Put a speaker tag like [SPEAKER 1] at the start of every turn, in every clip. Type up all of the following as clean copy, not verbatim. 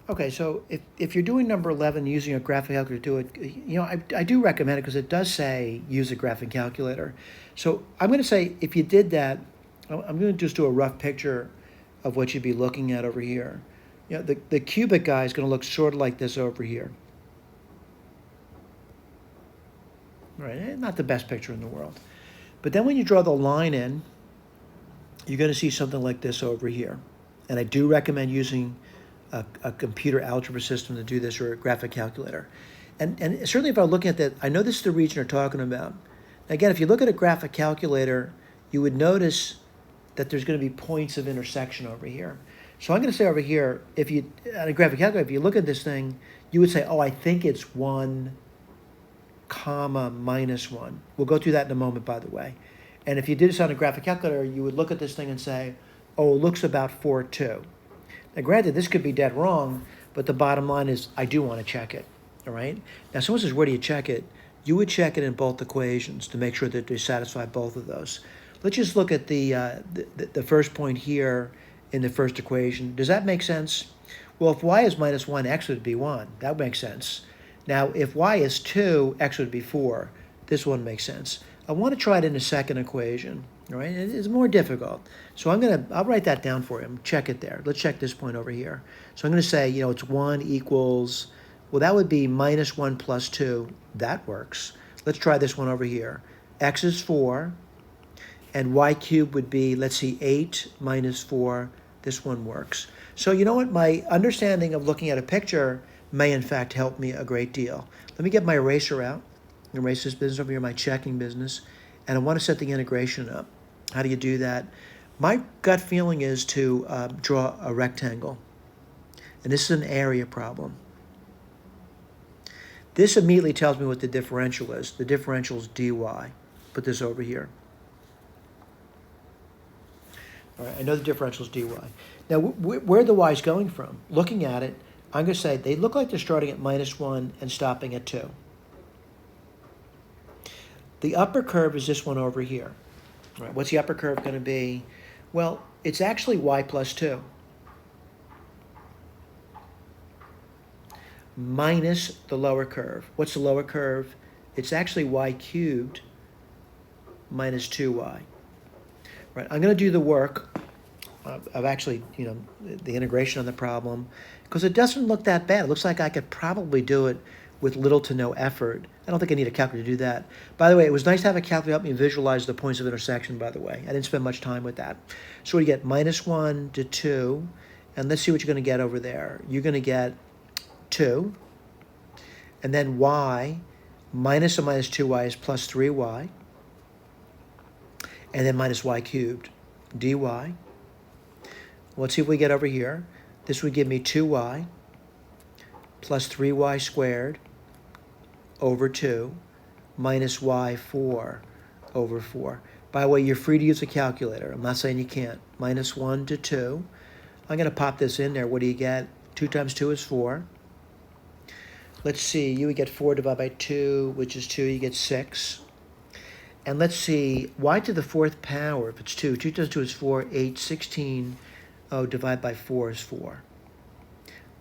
[SPEAKER 1] Okay, so if you're doing number 11 using a graphic calculator to do it, I do recommend it because it does say use a graphic calculator. So I'm going to say if you did that, I'm going to just do a rough picture of what you'd be looking at over here. The cubic guy is going to look sort of like this over here. Right, not the best picture in the world. But then when you draw the line in, you're going to see something like this over here. And I do recommend using a computer algebra system to do this, or a graphic calculator. And certainly if I'm looking at that, I know this is the region you're talking about. Again, if you look at a graphic calculator, you would notice that there's going to be points of intersection over here. So I'm going to say over here, if you, on a graphic calculator, if you look at this thing, you would say, oh, I think it's 1, comma, minus 1. We'll go through that in a moment, by the way. And if you did this on a graphic calculator, you would look at this thing and say, oh, it looks about 4, 2. Now, granted, this could be dead wrong, but the bottom line is I do want to check it, all right? Now, someone says, where do you check it? You would check it in both equations to make sure that they satisfy both of those. Let's just look at the first point here in the first equation. Does that make sense? Well, if y is minus 1, x would be 1. That makes sense. Now, if y is 2, x would be 4. This one makes sense. I want to try it in the second equation. All right, it's more difficult. So I'll write that down for you. Check it there. Let's check this point over here. So I'm going to say, it's 1 equals, well, that would be minus 1 plus 2. That works. Let's try this one over here. X is 4, and y cubed would be, let's see, 8 minus 4. This one works. So you know what? My understanding of looking at a picture may, in fact, help me a great deal. Let me get my eraser out. Erase this business over here, my checking business, and I want to set the integration up. How do you do that? My gut feeling is to draw a rectangle, and this is an area problem. This immediately tells me what the differential is. The differential is dy. Put this over here. All right, I know the differential is dy. Now, where the y is going from, looking at it, I'm going to say they look like they're starting at minus 1 and stopping at 2. The upper curve is this one over here. Right, what's the upper curve going to be? Well, it's actually y plus 2 minus the lower curve. What's the lower curve? It's actually y cubed minus 2y. Right, I'm going to do the work of actually, the integration on the problem, because it doesn't look that bad. It looks like I could probably do it with little to no effort. I don't think I need a calculator to do that. By the way, it was nice to have a calculator help me visualize the points of intersection, by the way. I didn't spend much time with that. So we get minus 1 to 2, and let's see what you're going to get over there. You're going to get 2, and then y, minus or minus 2y is plus 3y, and then minus y cubed, dy. Let's see what we get over here. This would give me 2y plus 3y squared over 2 minus y4 over 4. By the way, you're free to use a calculator. I'm not saying you can't. Minus 1 to 2. I'm going to pop this in there. What do you get? 2 times 2 is 4. Let's see. You would get 4 divided by 2, which is 2. You get 6. And let's see. Y to the 4th power, if it's 2. 2 times 2 is 4. 8, 16. Oh, divided by 4 is 4.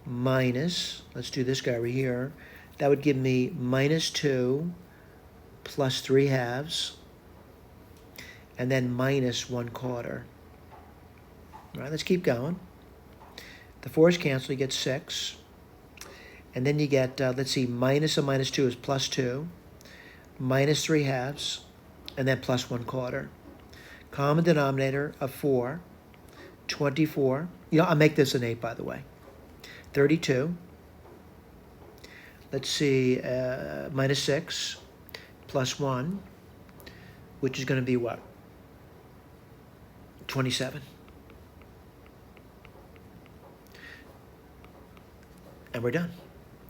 [SPEAKER 1] Minus, let's do this guy over here. That would give me minus 2 plus 3 halves, and then minus 1/4. All right, let's keep going. The 4's cancel, you get 6. And then you get, let's see, minus of minus 2 is plus 2, minus 3 halves, and then plus 1/4. Common denominator of 4, 24. I'll make this an 8, by the way. 32. Let's see, minus 6 plus 1, which is going to be what? 27. And we're done.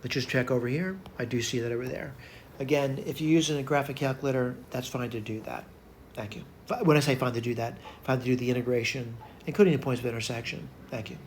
[SPEAKER 1] Let's just check over here. I do see that over there. Again, if you're using a graphic calculator, that's fine to do that. Thank you. When I say fine to do that, fine to do the integration, including the points of intersection. Thank you.